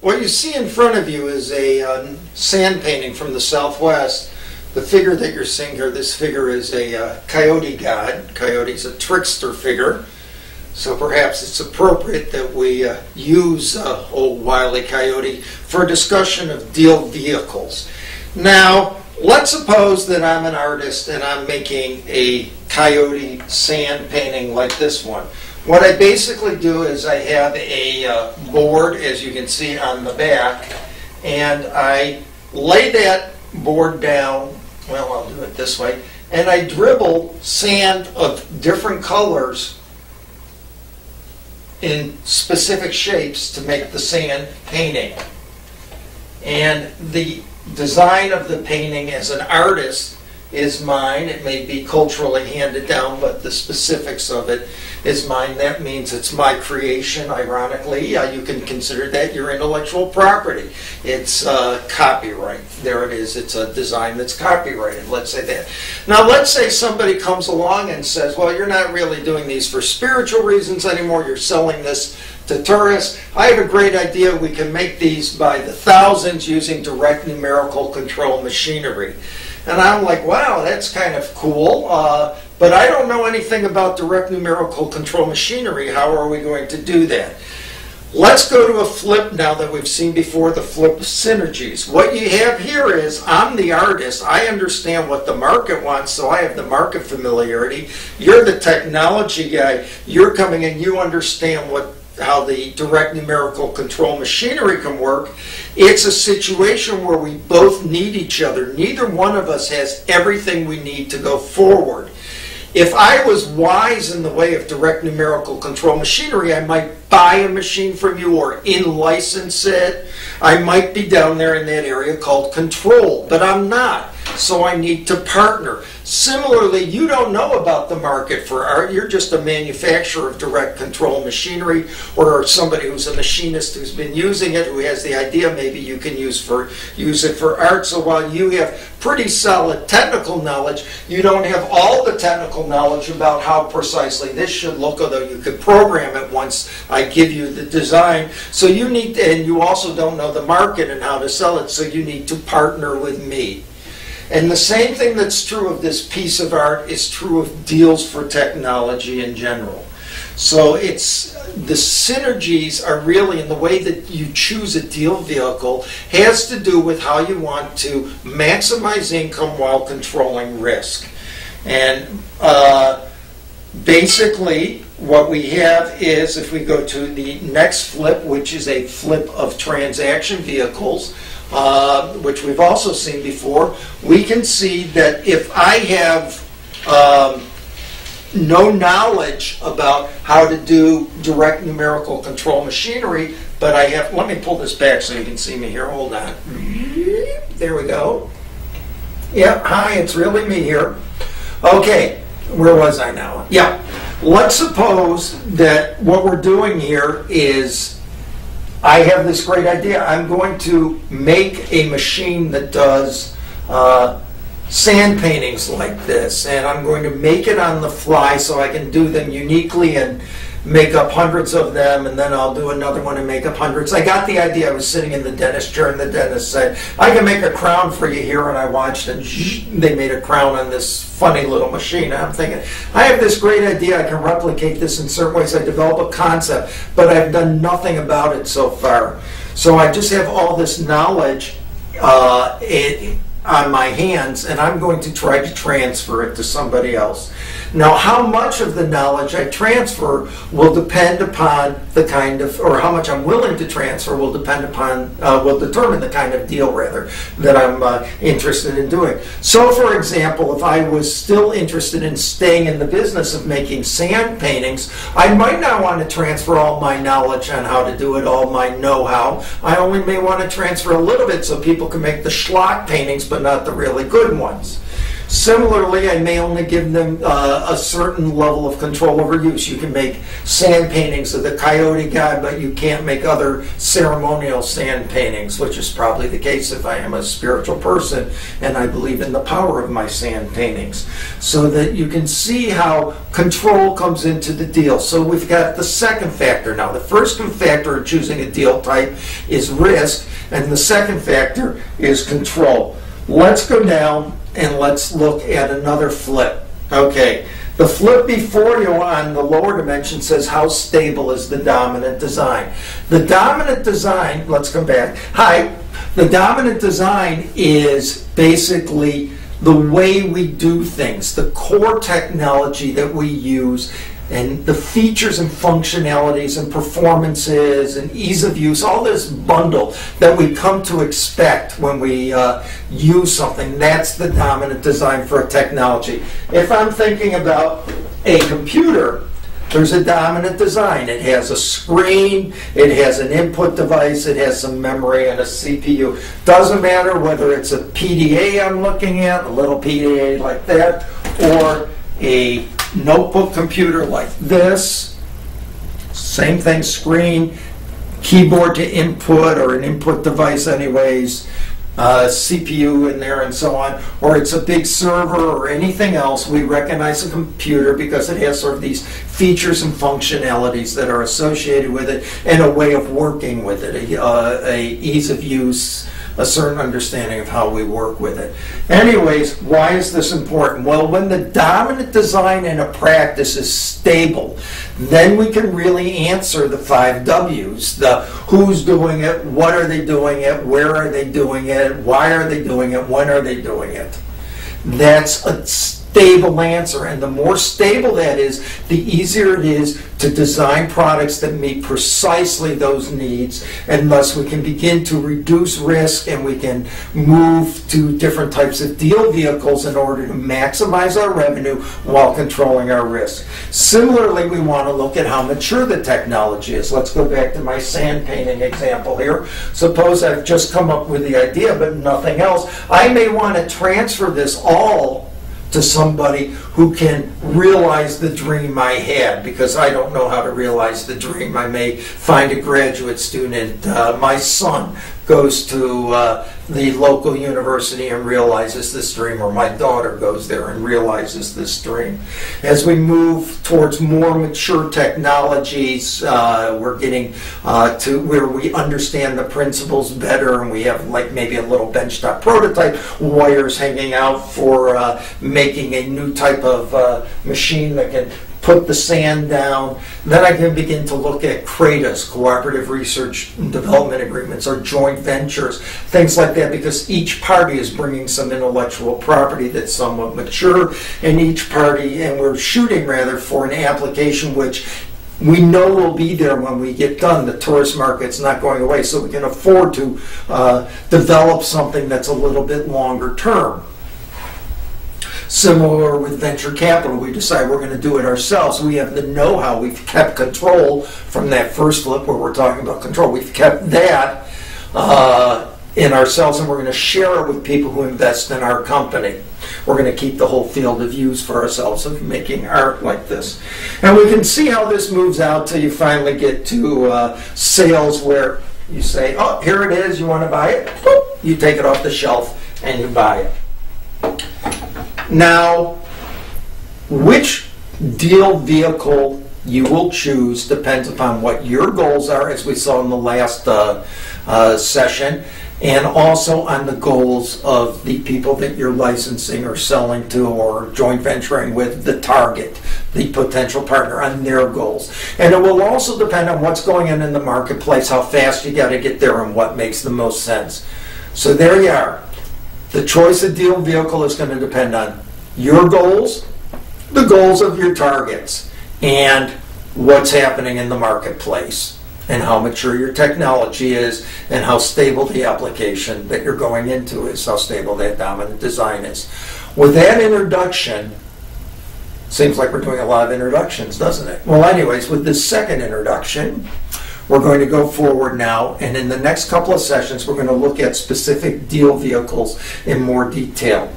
What you see in front of you is a sand painting from the Southwest. The figure that you're seeing here, this figure is a coyote god. Coyote's a trickster figure, so perhaps it's appropriate that we use old Wile E. Coyote for a discussion of deal vehicles. Now, let's suppose that I'm an artist and I'm making a coyote sand painting like this one. What I basically do is I have a board, as you can see on the back, and I lay that board down, well, I'll do it this way, and I dribble sand of different colors in specific shapes to make the sand painting. And the design of the painting as an artist is mine. It may be culturally handed down, but the specifics of it is mine. That means it's my creation, ironically. You can consider that your intellectual property. It's copyright. There it is. It's a design that's copyrighted. Let's say that. Now, let's say somebody comes along and says, well, you're not really doing these for spiritual reasons anymore. You're selling this to tourists. I have a great idea. We can make these by the thousands using direct numerical control machinery. And I'm like, wow, that's kind of cool, but I don't know anything about direct numerical control machinery. How are we going to do that? Let's go to a flip now that we've seen before, the flip of synergies. What you have here is, I'm the artist. I understand what the market wants, so I have the market familiarity. You're the technology guy. You're coming in, you understand how the direct numerical control machinery can work. It's a situation where we both need each other. Neither one of us has everything we need to go forward. If I was wise in the way of direct numerical control machinery, I might buy a machine from you or in-license it. I might be down there in that area called control, but I'm not. So I need to partner. Similarly, you don't know about the market for art. You're just a manufacturer of direct control machinery, or somebody who's a machinist who's been using it, who has the idea maybe you can use it for art. So while you have pretty solid technical knowledge, you don't have all the technical knowledge about how precisely this should look, although you could program it once I give you the design. So you need to, and you also don't know the market and how to sell it, so you need to partner with me. And the same thing that's true of this piece of art is true of deals for technology in general. So it's the synergies are really in the way that you choose a deal vehicle has to do with how you want to maximize income while controlling risk. And basically what we have is, if we go to the next flip, which is a flip of transaction vehicles, which we've also seen before, we can see that if I have no knowledge about how to do direct numerical control machinery, but I have, let me pull this back so you can see me here, hold on. There we go. Yeah, hi, it's really me here. Okay, where was I now? Yeah, let's suppose that what we're doing here is I have this great idea. I'm going to make a machine that does sand paintings like this, and I'm going to make it on the fly so I can do them uniquely and make up hundreds of them, and then I'll do another one and make up hundreds. I got the idea. I was sitting in the dentist chair, and the dentist said, I can make a crown for you here, and I watched, and they made a crown on this funny little machine. I'm thinking, I have this great idea. I can replicate this in certain ways. I develop a concept, but I've done nothing about it so far. So I just have all this knowledge on my hands, and I'm going to try to transfer it to somebody else. Now, how much of the knowledge I transfer will depend upon the kind of, or how much I'm willing to transfer will depend upon, will determine the kind of deal, rather, that I'm interested in doing. So, for example, if I was still interested in staying in the business of making sand paintings, I might not want to transfer all my knowledge on how to do it, all my know-how. I only may want to transfer a little bit so people can make the schlock paintings, but not the really good ones. Similarly, I may only give them a certain level of control over use. You can make sand paintings of the coyote god, but you can't make other ceremonial sand paintings, which is probably the case if I am a spiritual person and I believe in the power of my sand paintings. So that you can see how control comes into the deal. So we've got the second factor now. The first factor in choosing a deal type is risk, and the second factor is control. Let's go down and let's look at another flip. Okay, the flip before you on the lower dimension says how stable is the dominant design. The dominant design, let's come back. Hi, the dominant design is basically the way we do things, the core technology that we use, and the features and functionalities and performances and ease of use, all this bundle that we come to expect when we use something. That's the dominant design for a technology. If I'm thinking about a computer, there's a dominant design. It has a screen, it has an input device, it has some memory and a CPU. Doesn't matter whether it's a PDA I'm looking at, a little PDA like that, or a notebook computer like this. Same thing, screen, keyboard to input, or an input device anyways, CPU in there and so on, or it's a big server or anything else. We recognize a computer because it has sort of these features and functionalities that are associated with it and a way of working with it, a ease of use, a certain understanding of how we work with it. Anyways, why is this important? Well, when the dominant design in a practice is stable, then we can really answer the 5 W's. The who's doing it, what are they doing it, where are they doing it, why are they doing it, when are they doing it. That's a stable answer, and the more stable that is, the easier it is to design products that meet precisely those needs, and thus we can begin to reduce risk and we can move to different types of deal vehicles in order to maximize our revenue while controlling our risk. Similarly, we want to look at how mature the technology is. Let's go back to my sand painting example here. Suppose I've just come up with the idea but nothing else. I may want to transfer this all to somebody who can realize the dream I had, because I don't know how to realize the dream. I may find a graduate student. My son goes to the local university and realizes this dream, or my daughter goes there and realizes this dream. As we move towards more mature technologies, we're getting to where we understand the principles better, and we have like maybe a little benchtop prototype, wires hanging out for making a new type of machine that can put the sand down. Then I can begin to look at CRADAs, cooperative research and development agreements, or joint ventures, things like that, because each party is bringing some intellectual property that's somewhat mature, and each party, and we're shooting rather for an application which we know will be there when we get done. The tourist market's not going away, so we can afford to develop something that's a little bit longer term. Similar with venture capital, we decide we're going to do it ourselves. We have the know-how. We've kept control from that first flip where we're talking about control. We've kept that in ourselves, and we're going to share it with people who invest in our company. We're going to keep the whole field of use for ourselves of making art like this. And we can see how this moves out till you finally get to sales where you say, oh, here it is, you want to buy it? Boop. You take it off the shelf and you buy it. Now, which deal vehicle you will choose depends upon what your goals are, as we saw in the last session, and also on the goals of the people that you're licensing or selling to or joint venturing with, the target, the potential partner, on their goals. And it will also depend on what's going on in the marketplace, how fast you got to get there, and what makes the most sense. So there you are. The choice of deal vehicle is going to depend on your goals, the goals of your targets, and what's happening in the marketplace, and how mature your technology is, and how stable the application that you're going into is, how stable that dominant design is. With that introduction, seems like we're doing a lot of introductions, doesn't it? Well, anyways, with this second introduction, we're going to go forward now, and in the next couple of sessions, we're going to look at specific deal vehicles in more detail.